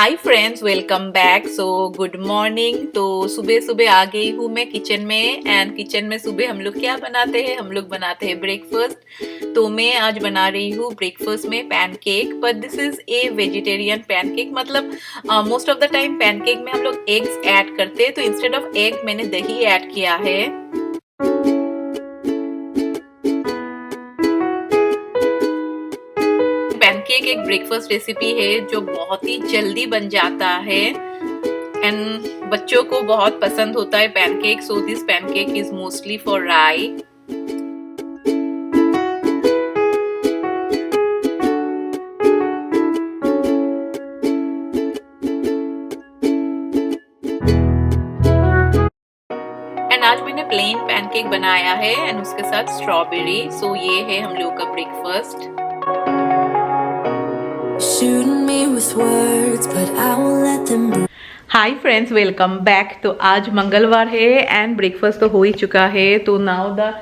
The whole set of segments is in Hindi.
Hi friends, welcome back. So good morning. तो सुबह सुबह आ गई हूँ मैं किचन में। एंड किचन में सुबह हम लोग क्या बनाते हैं? हम लोग बनाते हैं ब्रेकफास्ट। तो मैं आज बना रही हूँ ब्रेकफास्ट में pancake, but this is a vegetarian pancake. मतलब most of the time pancake में हम लोग एग्स ऐड करते हैं, तो इंस्टेड ऑफ एग मैंने दही ऐड किया है। पैनकेक एक ब्रेकफास्ट रेसिपी है जो बहुत ही जल्दी बन जाता है एंड बच्चों को बहुत पसंद होता है pancake. So this pancake is mostly for राई। एंड आज मैंने प्लेन पैनकेक बनाया है एंड उसके साथ स्ट्रॉबेरी। सो ये है हम लोग का breakfast. Hi friends, welcome back. तो आज मंगलवार है एंड ब्रेकफास्ट तो हो ही चुका है। तो now the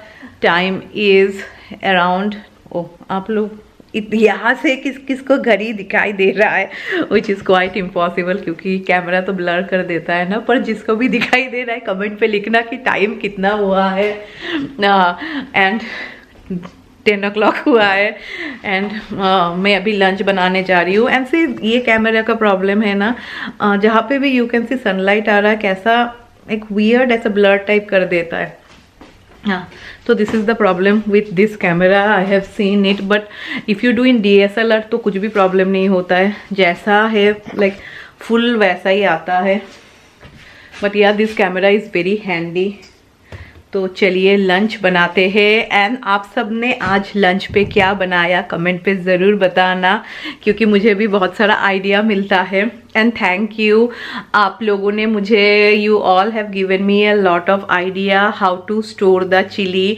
time is around, आप लोग यहाँ से किसको घड़ी दिखाई दे रहा है, विच इज़ क्वाइट इम्पॉसिबल क्योंकि कैमरा तो ब्लर कर देता है ना। पर जिसको भी दिखाई दे रहा है कमेंट पे लिखना कि टाइम कितना हुआ है। एंड 10 o'clock हुआ है एंड मैं अभी लंच बनाने जा रही हूँ। एंड से ये कैमरा का प्रॉब्लम है ना, जहाँ पे भी यू कैन सी सनलाइट आ रहा है कैसा एक वियर्ड ऐसा ब्लर टाइप कर देता है। हाँ, तो this is the problem with this camera. I have seen it, but if you do in DSLR तो कुछ भी प्रॉब्लम नहीं होता है, जैसा है लाइक फुल वैसा ही आता है। बट या this camera is very handy. तो चलिए लंच बनाते हैं। एंड आप सब ने आज लंच पे क्या बनाया कमेंट पे ज़रूर बताना, क्योंकि मुझे भी बहुत सारा आइडिया मिलता है। एंड थैंक यू, आप लोगों ने मुझे, you all have given me a lot of idea how to store the chilli.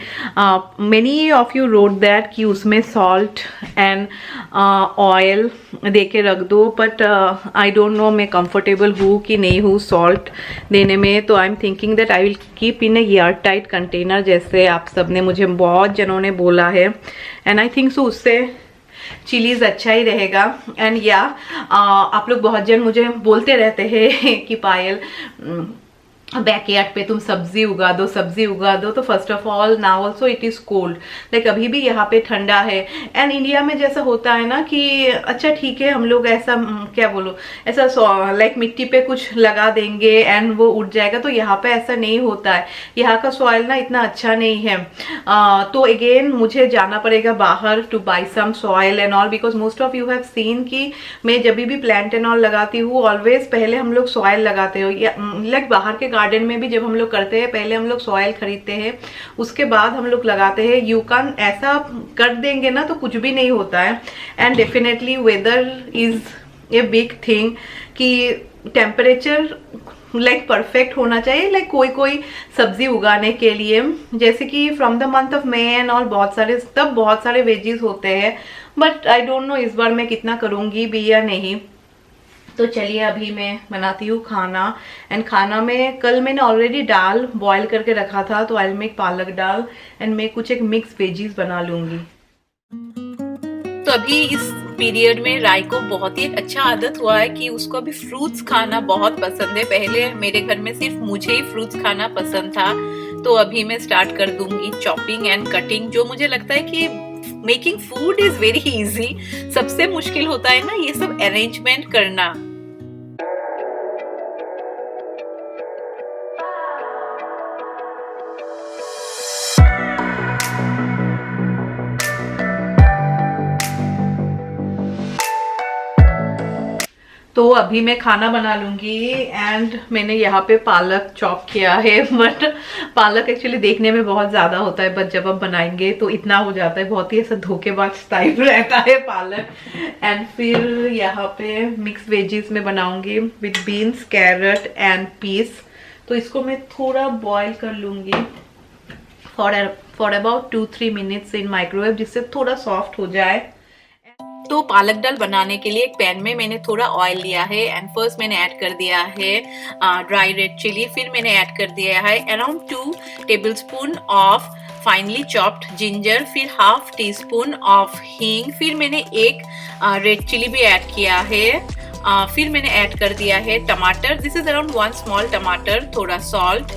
Many of you wrote that कि उसमें सॉल्ट एंड ऑयल दे के रख दो, बट आई डोंट नो मैं कंफर्टेबल हूँ कि नहीं हूँ सॉल्ट देने में। तो I am thinking that I will keep in a air tight container, जैसे आप सब ने मुझे बहुत जनों ने बोला है। एंड आई थिंक सो उससे चिलीज अच्छा ही रहेगा। एंड या आप लोग बहुत जन मुझे बोलते रहते हैं कि पायल बैकयार्ड पे तुम सब्जी उगा दो, सब्जी उगा दो। तो first of all now also it is cold, like अभी भी यहाँ पे ठंडा है। एंड इंडिया में जैसा होता है ना कि अच्छा ठीक है हम लोग ऐसा क्या बोलो, ऐसा लाइक मिट्टी पे कुछ लगा देंगे एंड वो उठ जाएगा। तो यहाँ पे ऐसा नहीं होता है, यहाँ का सॉइल ना इतना अच्छा नहीं है। तो अगेन मुझे जाना पड़ेगा बाहर to buy some soil and all, because most of you have seen कि मैं जब भी प्लांट एंड ऑल लगाती हूँ ऑलवेज पहले हम लोग सॉइल लगाते हो, लाइक बाहर के गार्डन में भी जब हम लोग करते हैं पहले हम लोग सॉइल खरीदते हैं, उसके बाद हम लोग लगाते हैं। यू कैन ऐसा कर देंगे ना तो कुछ भी नहीं होता है। And definitely weather is a big thing कि टेम्परेचर लाइक परफेक्ट होना चाहिए, लाइक कोई सब्जी उगाने के लिए। जैसे कि from the month of May and all बहुत सारे वेजीज होते हैं, बट आई डोंट नो इस बार मैं कितना करूंगी भी या नहीं। तो चलिए अभी मैं बनाती हूँ खाना। एंड खाना में कल मैंने ऑलरेडी दाल बॉईल करके रखा था, तो आई मेक पालक दाल एंड मैं कुछ एक मिक्स वेजीज बना लूंगी। तो अभी इस पीरियड में राय को बहुत ही अच्छा आदत हुआ है कि उसको अभी फ्रूट्स खाना बहुत पसंद है। पहले मेरे घर में सिर्फ मुझे ही फ्रूट्स खाना पसंद था, तो अभी मैं स्टार्ट कर दूंगी चॉपिंग एंड कटिंग। जो मुझे लगता है कि making food is very easy, सबसे मुश्किल होता है ना ये सब अरेंजमेंट करना। तो अभी मैं खाना बना लूंगी एंड मैंने यहाँ पे पालक चॉप किया है, बट पालक एक्चुअली देखने में बहुत ज्यादा होता है, बट जब आप बनाएंगे तो इतना हो जाता है, बहुत ही ऐसा धोखेबाज टाइप रहता है पालक। एंड फिर यहाँ पे मिक्स वेजीज में बनाऊंगी with beans, carrot and peas. तो इसको मैं थोड़ा बॉईल कर लूंगी for about 2-3 minutes in microwave, जिससे थोड़ा सॉफ्ट हो जाए। तो पालक दाल बनाने के लिए एक पैन में मैंने थोड़ा ऑयल लिया है एंड फर्स्ट मैंने ऐड कर दिया है ड्राई रेड चिली। फिर मैंने ऐड कर दिया है around 2 tablespoon of finally chopped ginger, फिर हाफ टी स्पून ऑफ हींग, फिर मैंने एक रेड चिली भी ऐड किया है फिर मैंने ऐड कर दिया है टमाटर, दिस इज अराउंड 1 स्मॉल टमाटर, थोड़ा सॉल्ट,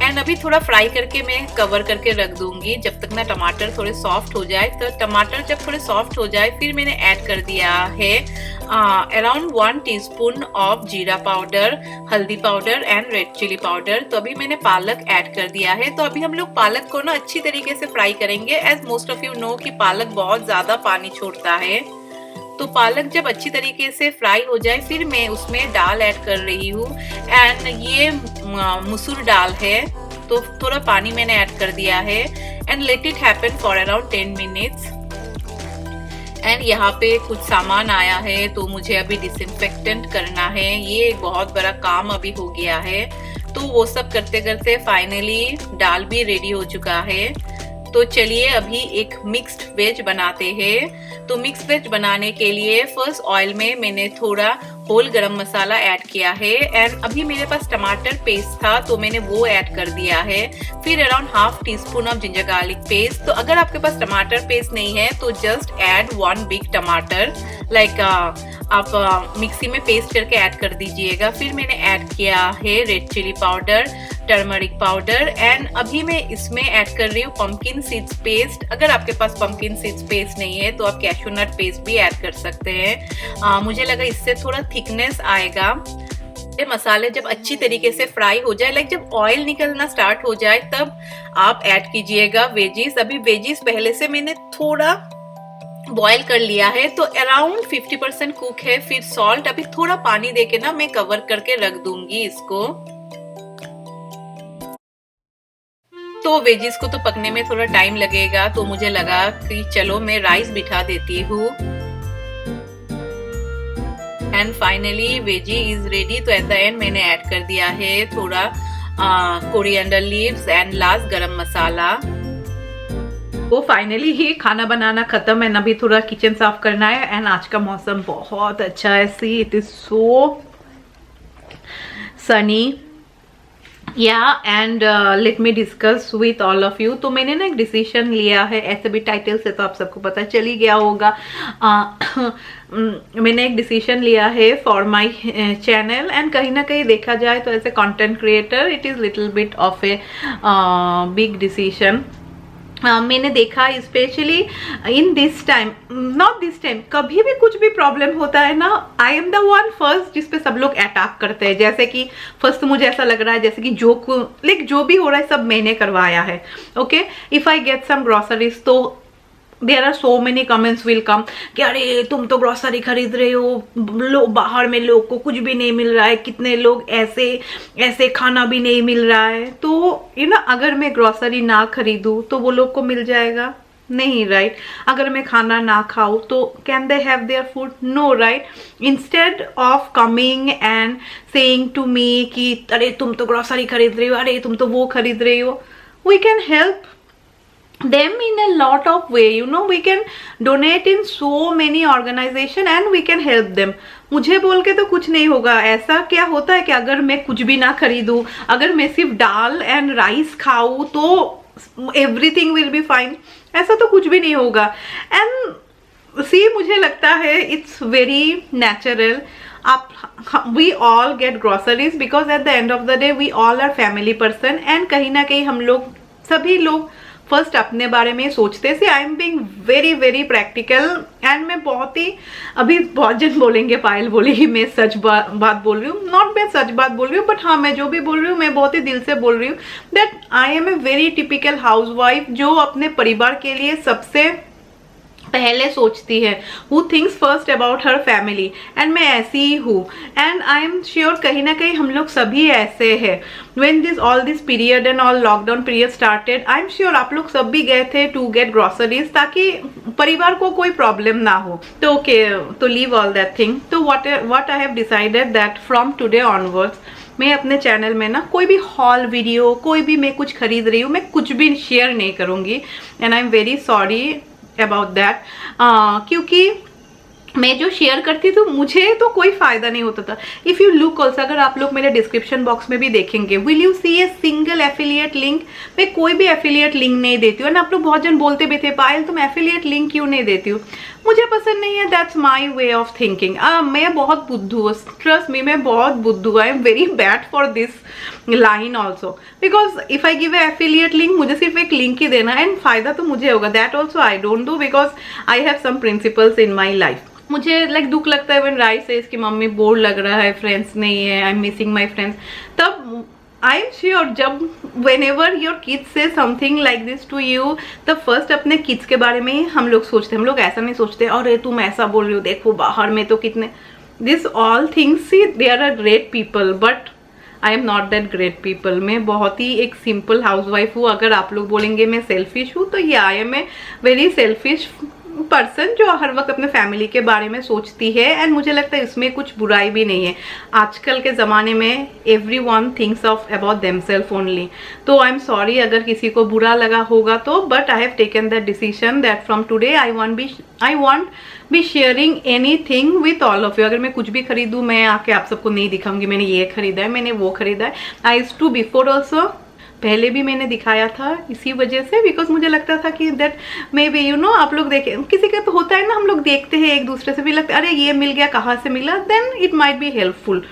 एंड अभी थोड़ा फ्राई करके मैं कवर करके रख दूंगी जब तक ना टमाटर थोड़े सॉफ्ट हो जाए। तो टमाटर जब थोड़े सॉफ्ट हो जाए फिर मैंने ऐड कर दिया है अराउंड 1 टीस्पून ऑफ जीरा पाउडर, हल्दी powder and red chilli powder. तो अभी मैंने पालक ऐड कर दिया है। तो अभी हम लोग पालक को ना अच्छी तरीके से फ्राई करेंगे। As most of you know कि पालक बहुत ज्यादा पानी छोड़ता है। तो पालक जब अच्छी तरीके से फ्राई हो जाए फिर मैं उसमें दाल ऐड कर रही हूँ, एंड ये मसूर दाल है। तो थोड़ा पानी मैंने ऐड कर दिया है and let it happen for around 10 minutes. And यहाँ पे कुछ सामान आया है तो मुझे अभी डिसइंफेक्टेंट करना है। ये एक बहुत बड़ा काम अभी हो गया है। तो वो सब करते करते फाइनली दाल भी रेडी हो चुका है। तो चलिए अभी एक मिक्स्ड वेज बनाते हैं। तो मिक्स्ड वेज बनाने के लिए फर्स्ट ऑयल में मैंने थोड़ा होल गरम मसाला ऐड किया है, एंड अभी मेरे पास टमाटर पेस्ट था तो मैंने वो ऐड कर दिया है। फिर around half teaspoon of ginger garlic paste. तो अगर आपके पास टमाटर पेस्ट नहीं है तो जस्ट ऐड 1 बिग टमाटर, लाइक आप मिक्सी में पेस्ट करके ऐड कर दीजिएगा। फिर मैंने ऐड किया है red chilli powder, turmeric powder, and अभी मैं इसमें ऐड कर रही हूँ पंपकिन सीड्स पेस्ट। अगर आपके पास पंपकिन सीड्स पेस्ट नहीं है तो आप कैशू नट पेस्ट भी ऐड कर सकते हैं। मुझे लगा इससे थोड़ा थिकनेस आएगा। ये मसाले जब अच्छी तरीके से फ्राई हो जाए, लाइक जब ऑयल निकलना स्टार्ट हो जाए तब आप ऐड कीजिएगा वेजीज। अभी वेजीज पहले से मैंने थोड़ा बॉईल कर लिया है तो अराउंड 50% कुक है। फिर सॉल्ट, अभी थोड़ा पानी देके ना मैं कवर करके रख दूंगी इसको। तो वेजिस को तो पकने में थोड़ा टाइम लगेगा तो मुझे लगा कि चलो मैं राइस बिठा देती हूँ। And finally veggie is ready. तो एट द एंड मैंने ऐड कर दिया है थोड़ा कोरिएंडर लीव्स एंड लास्ट गरम मसाला। वो फाइनली ही खाना बनाना खत्म है, अभी थोड़ा किचन साफ करना है। एंड आज का मौसम बहुत अच्छा है। See it is so Sunny and let me discuss with all of you. तो मैंने ना एक डिसीजन लिया है, ऐसे भी टाइटल से तो आप सबको पता चल ही गया होगा। मैंने एक डिसीजन लिया है फॉर माय चैनल, एंड कहीं ना कहीं देखा जाए तो as a content creator it is little bit of a big decision. मैंने देखा specially in this time, not this time, कभी भी कुछ भी प्रॉब्लम होता है ना, I am the one first जिसपे सब लोग अटैक करते हैं। जैसे कि फर्स्ट मुझे ऐसा लग रहा है जैसे कि जो भी हो रहा है सब मैंने करवाया है। Okay, if I get some groceries तो there are so many comments will come कि अरे तुम तो ग्रोसरी खरीद रहे हो, बाहर में लोग को कुछ भी नहीं मिल रहा है, कितने लोग ऐसे खाना भी नहीं मिल रहा है। तो अगर मैं ग्रोसरी ना खरीदूं तो वो लोग को मिल जाएगा नहीं, राइट? अगर मैं खाना ना खाऊं तो can they have their food? No, right? Instead of coming and saying to me कि अरे तुम तो ग्रोसरी खरीद रही हो, अरे तुम तो वो खरीद रही हो, we can help them in a lot of way, we can donate in so many organization and we can help them. मुझे बोल के तो कुछ नहीं होगा। ऐसा क्या होता है कि अगर मैं कुछ भी ना खरीदूं, अगर मैं सिर्फ दाल एंड राइस खाऊं तो everything will be fine? ऐसा तो कुछ भी नहीं होगा। एंड मुझे लगता है it's very natural. we all get groceries because at the end of the day we all are family person, and कहीं ना कहीं हम लोग सभी लोग फर्स्ट अपने बारे में सोचते से। I am being very very practical, and मैं बहुत ही, अभी बहुत जन बोलेंगे पायल बोलेगी मैं सच बात बोल रही हूँ। नॉट मैं सच बात बोल रही हूँ, बट हाँ मैं जो भी बोल रही हूँ मैं बहुत ही दिल से बोल रही हूँ। That I am a very typical housewife जो अपने परिवार के लिए सबसे पहले सोचती है, who thinks first about her family, and मैं ऐसी ही हूँ। एंड आई एम श्योर कहीं ना कहीं हम लोग सभी ऐसे हैं। When this all this period and all lockdown period started, I am sure आप लोग सब भी गए थे टू गेट ग्रोसरीज ताकि परिवार को कोई प्रॉब्लम ना हो। तो ओके, तो लीव ऑल दैट थिंग। तो what I have decided that from today onwards मैं अपने चैनल में ना कोई भी हॉल वीडियो, कोई भी मैं कुछ खरीद रही हूँ, मैं कुछ भी शेयर नहीं करूँगी। And I am very sorry about that, क्योंकि मैं जो शेयर करती थी मुझे तो कोई फायदा नहीं होता था। इफ यू लुक ऑल्सो, अगर आप लोग मेरे डिस्क्रिप्शन बॉक्स में भी देखेंगे, will you see a single affiliate link? मैं कोई भी एफिलिएट लिंक नहीं देती हूँ। और आप लोग बहुत जन बोलते भी थे पायल तुम एफिलिएट लिंक क्यों नहीं देती हो? मुझे पसंद नहीं है, that's my way of thinking. मैं बहुत बुद्धू हूँ, ट्रस्ट मी, मैं बहुत बुद्धू, आई am very bad for this line also, because if I give a affiliate link, मुझे सिर्फ एक लिंक ही देना एंड फायदा तो मुझे होगा। That also I don't do because I have some principles in my life. मुझे लाइक दुख लगता है व्हेन राय सेज कि मम्मी बोर लग रहा है, फ्रेंड्स नहीं है, I am missing my friends. तब आई एम श्योर जब वेन एवर योर किड्स से something like this to you, तब फर्स्ट अपने किड्स के बारे में ही हम लोग सोचते हैं। हम लोग ऐसा नहीं सोचते अरे तुम ऐसा बोल रही हो, देखो बाहर में तो कितने, this all things, see they are a great people but I am not that great people. मैं बहुत ही एक सिंपल हाउस वाइफ हूँ। अगर आप लोग बोलेंगे मैं सेल्फिश हूँ तो ये I am a very selfish person जो हर वक्त अपने फैमिली के बारे में सोचती है। एंड मुझे लगता है इसमें कुछ बुराई भी नहीं है। आजकल के ज़माने में everyone thinks of about themselves only. तो आई एम सॉरी अगर किसी को बुरा लगा होगा तो, but I have taken that decision that from today I want be sharing anything with all of you. अगर मैं कुछ भी खरीदूँ मैं आके आप सबको नहीं दिखाऊंगी मैंने ये खरीदा है, मैंने वो खरीदा है। I used to before also, पहले भी मैंने दिखाया था इसी वजह से, बिकॉज मुझे लगता था कि that may be you know, आप लोग देखें, किसी का तो होता है ना, हम लोग देखते हैं एक दूसरे से भी लगता है अरे ये मिल गया, कहाँ से मिला, then it might be helpful.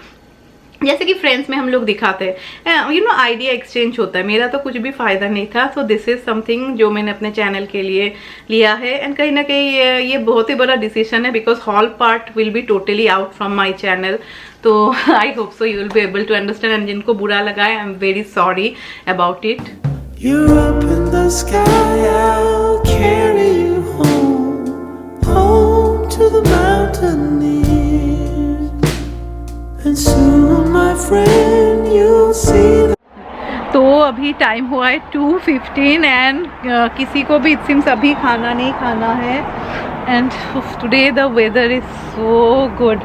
जैसे कि फ्रेंड्स में हम लोग दिखाते हैं यू नो, आइडिया एक्सचेंज होता है। मेरा तो कुछ भी फायदा नहीं था, सो दिस इज समथिंग जो मैंने अपने चैनल के लिए लिया है। एंड कहीं ना कहीं ये बहुत ही बड़ा डिसीजन है because whole part will be totally out from my channel. तो I hope so you will be able to understand. And जिनको बुरा लगा है I am very sorry about it. You're up in the sky, I'll carry you home, home to the mountaineers, and soon, my friend, you'll see the... तो अभी टाइम हुआ है 2:15 एंड किसी को भी इट सिम्स अभी खाना नहीं खाना है। And today the weather is so good,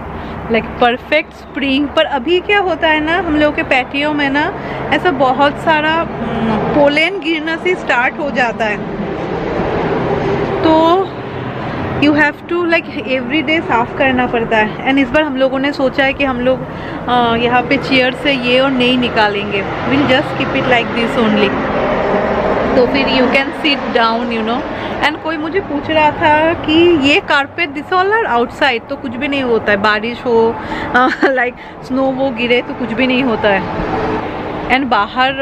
like perfect spring. पर अभी क्या होता है ना, हम लोग के पैटियो में ना ऐसा बहुत सारा पोलन गिरना से स्टार्ट हो जाता है, तो you have to like every day साफ़ करना पड़ता है। एंड इस बार हम लोगों ने सोचा है कि हम लोग यहाँ पे चेयर से ये और नहीं निकालेंगे, will just keep it like this only. तो फिर you can sit down you know. And कोई मुझे पूछ रहा था कि ये carpet this all are outside, तो कुछ भी नहीं होता है, बारिश हो लाइक स्नो वो गिरे तो कुछ भी नहीं होता है। एंड बाहर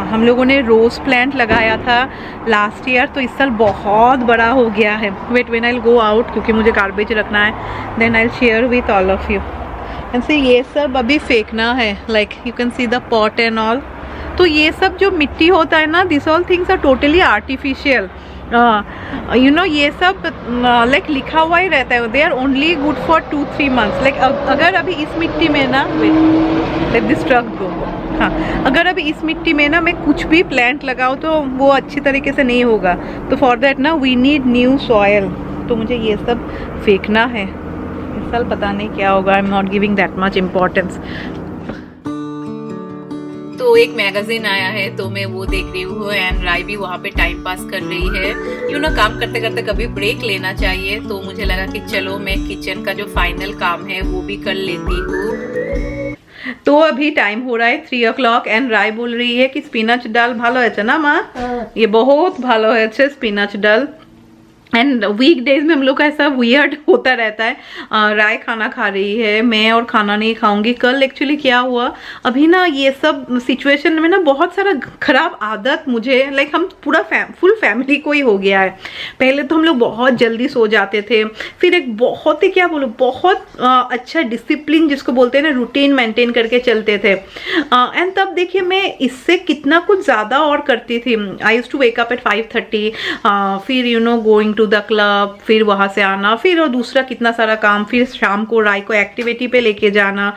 हम लोगों ने रोज़ प्लांट लगाया था लास्ट ईयर, तो इस साल बहुत बड़ा हो गया है। Wait when I will go out, क्योंकि मुझे गार्बेज रखना है, then I will share with all of you. And से ये सब अभी फेंकना है, like you can see the pot and all. तो ये सब जो मिट्टी होता है ना, this all things are totally artificial you know. ये सब लाइक लिखा हुआ ही रहता है, they are only good for 2-3 months. Like अगर अभी इस मिट्टी में ना, लेट दिस ट्रक गो, हाँ, अगर अभी इस मिट्टी में ना मैं कुछ भी प्लांट लगाऊँ तो वो अच्छी तरीके से नहीं होगा। तो फॉर दैट ना वी नीड न्यू सॉयल। तो मुझे ये सब फेंकना है। इस साल पता नहीं क्या होगा, आई am not giving that much importance. तो एक मैगजीन आया है तो मैं वो देख रही हूँ एंड राय भी वहाँ पे टाइम पास कर रही है। यू नो, काम करते करते कभी ब्रेक लेना चाहिए, तो मुझे लगा कि चलो मैं किचन का जो फाइनल काम है वो भी कर लेती हूँ। तो अभी टाइम हो रहा है 3 o'clock एंड राय बोल रही है कि स्पिनच डाल भालो है ना माँ, ये बहुत भालो है स्पिनच डाल। एंड वीक डेज में हम लोग का ऐसा वियर्ड होता रहता है, राय खाना खा रही है, मैं और खाना नहीं खाऊंगी। कल एक्चुअली क्या हुआ, अभी ना ये सब सिचुएशन में ना बहुत सारा खराब आदत मुझे, लाइक हम पूरा फुल फैमिली को ही हो गया है। पहले तो हम लोग बहुत जल्दी सो जाते थे, फिर एक बहुत ही क्या बोलो, बहुत अच्छा डिसिप्लिन जिसको बोलते हैं ना, रूटीन मेंटेन करके चलते थे। एंड तब देखिए मैं इससे कितना कुछ ज़्यादा और करती थी। I used to wake up at 5:30, फिर you know going to the club, फिर वहां से आना, फिर और दूसरा कितना सारा काम, फिर शाम को राय को एक्टिविटी पे लेके जाना,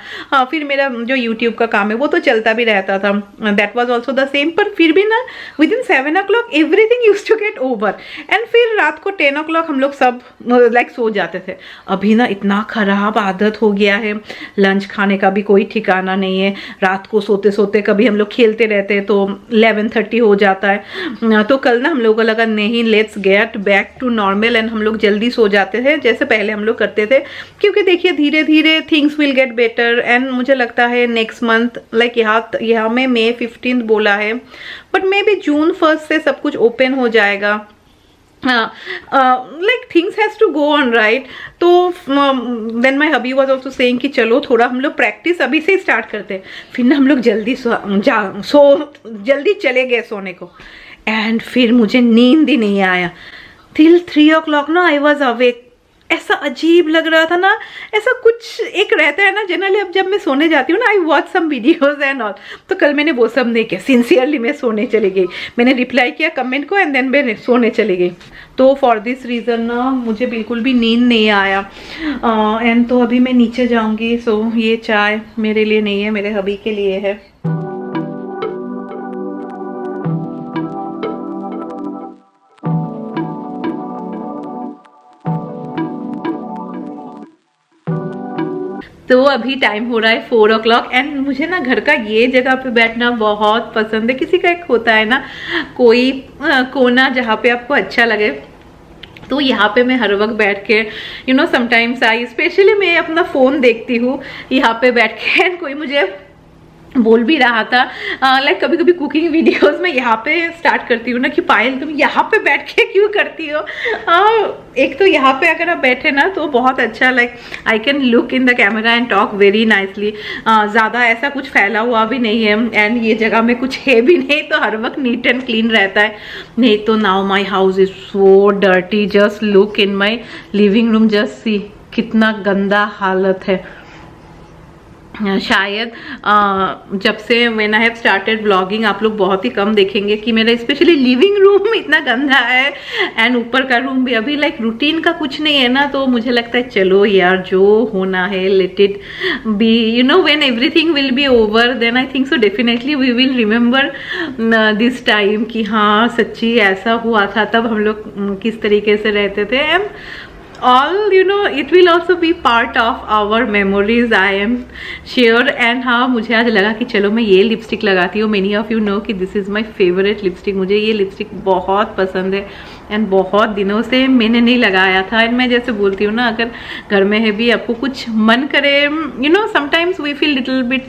फिर मेरा जो यूट्यूब का काम है वो तो चलता भी रहता था, that was also the same. पर फिर भी ना within 7 o'clock everything used to get over and फिर रात को 10 o'clock हम लोग सब लाइक सो जाते थे। अभी ना इतना खराब आदत हो गया है, लंच खाने का भी कोई ठिकाना नहीं है। रात को सोते सोते कभी हम लोग खेलते रहते हैं तो 11:30 हो जाता है। तो कल ना हम लोगों को लगा नहीं, let's get back to normal and हम लोग जल्दी सो जाते थे जैसे पहले हम लोग करते थे, क्योंकि देखिए धीरे धीरे things will get better and मुझे लगता है नेक्स्ट मंथ लाइक यहाँ में May 15 बोला है, बट मे बी June 1 से सब कुछ ओपन हो जाएगा। like things has to go on, right? तो then my hubby was also saying कि चलो थोड़ा हम लोग प्रैक्टिस अभी से स्टार्ट करते हैं। फिर ना हम लोग जल्दी जल्दी चले गए सोने को, एंड फिर मुझे नींद ही नहीं आया till 3 o'clock ना आई वॉज अवेक। ऐसा अजीब लग रहा था ना, ऐसा कुछ एक रहता है ना जनरली। अब जब मैं सोने जाती हूँ ना, I watch some videos and all, तो कल मैंने वो सब नहीं किया, सिंसियरली मैं सोने चली गई, मैंने रिप्लाई किया कमेंट को एंड देन मैं सोने चली गई। तो फॉर दिस रीज़न ना मुझे बिल्कुल भी नींद नहीं आया। एंड तो अभी मैं नीचे जाऊँगी। सो ये चाय मेरे लिए नहीं है, मेरे हबी के लिए है। तो अभी टाइम हो रहा है 4 o'clock एंड मुझे ना घर का ये जगह पे बैठना बहुत पसंद है। किसी का एक होता है ना कोई कोना जहाँ पे आपको अच्छा लगे, तो यहाँ पे मैं हर वक्त बैठ के समटाइम्स स्पेशली मैं अपना फ़ोन देखती हूँ यहाँ पे बैठ के। एंड कोई मुझे बोल भी रहा था लाइक कभी कभी कुकिंग वीडियोस में यहाँ पे स्टार्ट करती हूँ ना कि पायल तुम यहाँ पे बैठ के क्यों करती हो। एक तो यहाँ पे अगर आप बैठे ना तो बहुत अच्छा, like I can look in the camera and talk very nicely. ज़्यादा ऐसा कुछ फैला हुआ भी नहीं है एंड ये जगह में कुछ है भी नहीं, तो हर वक्त नीट एंड क्लीन रहता है। नहीं तो now my house is so dirty, just look in my living room, just see कितना गंदा हालत है। शायद जब से when I have started blogging आप लोग बहुत ही कम देखेंगे कि मेरा स्पेशली लिविंग रूम इतना गंदा है एंड ऊपर का रूम भी। अभी लाइक रूटीन का कुछ नहीं है ना, तो मुझे लगता है चलो यार जो होना है let it be. When everything will be over then I think so definitely we will remember this time कि हाँ सच्ची ऐसा हुआ था, तब हम लोग किस तरीके से रहते थे। And all it will also be part of our memories, I am sure। and हाँ मुझे आज लगा कि चलो मैं ये लिपस्टिक लगाती हूँ। many of you know कि this is my favorite lipstick, मुझे ये लिपस्टिक बहुत पसंद है एंड बहुत दिनों से मैंने नहीं लगाया था। एंड मैं जैसे बोलती हूँ ना, अगर घर में है भी आपको कुछ मन करे, sometimes we feel little bit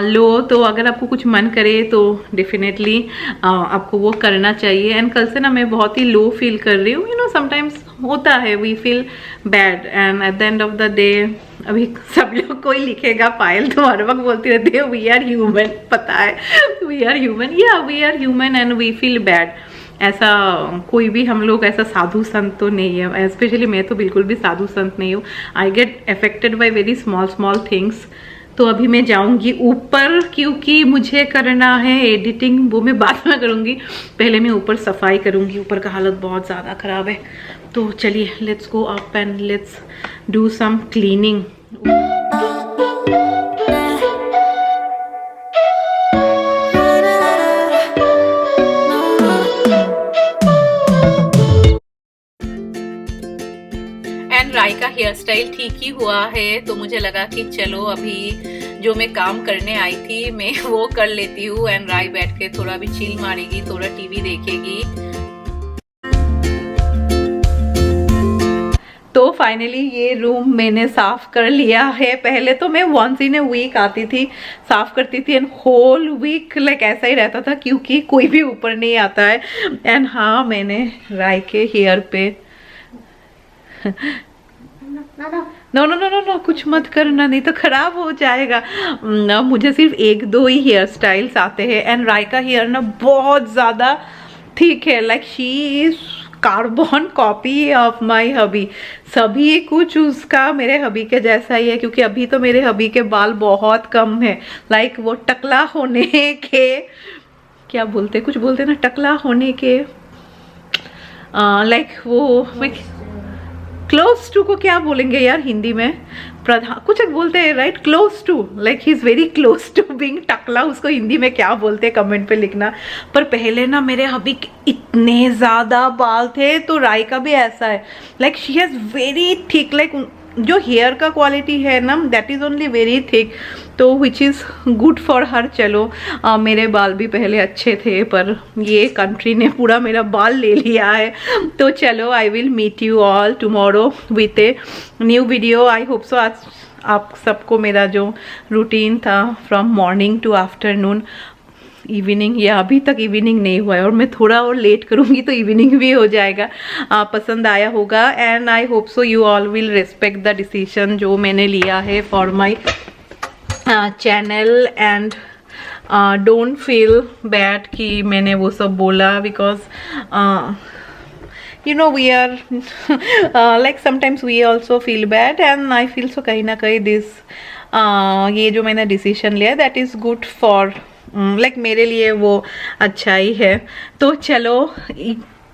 low, तो अगर आपको कुछ मन करे तो डेफिनेटली आपको वो करना चाहिए। एंड कल से ना मैं बहुत ही लो फील कर रही हूँ। समटाइम्स होता है we feel bad and at the end of the day अभी सब लोग कोई लिखेगा पायल तुम हर वक्त बोलती रहती है वी आर ह्यूमन, पता है वी आर ह्यूमन, या we are human and we feel bad. ऐसा कोई भी हम लोग ऐसा साधु संत तो नहीं है, स्पेशली मैं तो बिल्कुल भी साधु संत नहीं हूँ। I get affected by very small things. तो अभी मैं जाऊंगी ऊपर क्योंकि मुझे करना है एडिटिंग, वो मैं बाद में करूंगी। पहले मैं ऊपर सफाई करूंगी, ऊपर का हालत बहुत ज़्यादा ख़राब है। तो चलिए let's go up and let's do some cleaning. Rai का हेयर स्टाइल ठीक ही हुआ है, तो मुझे लगा कि चलो अभी जो मैं काम करने आई थी मैं वो कर लेती हूँ। एंड राय बैठ के थोड़ा भी चिल मारेगी, थोड़ा टीवी देखेगी। तो फाइनली ये रूम मैंने साफ कर लिया है। पहले तो मैं वंस इन ए वीक आती थी, साफ करती थी एंड होल वीक लाइक ऐसा ही रहता था क्योंकि कोई भी ऊपर नहीं आता है। एंड हाँ मैंने राय के हेयर पे नो कुछ मत करना, नहीं तो खराब हो जाएगा। मुझे सिर्फ 1-2 ही हेयर स्टाइल्स आते हैं एंड राय का हेयर ना बहुत ज़्यादा ठीक है, like she is carbon copy of my hubby. सभी कुछ उसका मेरे हबी के जैसा ही है, क्योंकि अभी तो मेरे हबी के बाल बहुत कम है। लाइक वो टकला होने के क्या बोलते, कुछ बोलते ना टकला होने के लाइक वो क्लोज टू को क्या बोलेंगे यार हिंदी में। प्रधान कुछ एक बोलते हैं right, close to, like he is very close to being टकला। उसको हिंदी में क्या बोलते हैं कमेंट पे लिखना। पर पहले ना मेरे हबी के इतने ज़्यादा बाल थे, तो राइका भी ऐसा है, like she has very thick, like जो हेयर का क्वालिटी है ना that is only very thick, तो which is good for her. चलो मेरे बाल भी पहले अच्छे थे, पर ये कंट्री ने पूरा मेरा बाल ले लिया है। तो चलो I will meet you all tomorrow with a new video. I hope so आज आप सबको मेरा जो रूटीन था from morning to afternoon, evening, या अभी तक इवनिंग नहीं हुआ है और मैं थोड़ा और लेट करूँगी तो इवनिंग भी हो जाएगा, पसंद आया होगा। And I hope so you all will respect the decision जो मैंने लिया है for my channel, and don't feel bad कि मैंने वो सब बोला, because you know we are like sometimes we also feel bad, and I feel so कहीं ना कहीं this ये जो मैंने डिसीजन लिया that is good for like मेरे लिए वो अच्छा ही है। तो चलो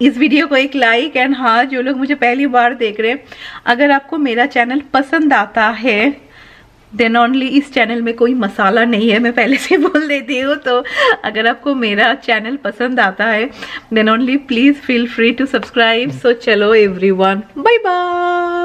इस वीडियो को एक लाइक, एंड हाँ जो लोग मुझे पहली बार देख रहे हैं, अगर आपको मेरा चैनल पसंद आता है देन ओनली, इस चैनल में कोई मसाला नहीं है, मैं पहले से बोल देती हूँ। तो अगर आपको मेरा चैनल पसंद आता है then only please feel free to subscribe. So चलो एवरीवन, बाय बाय।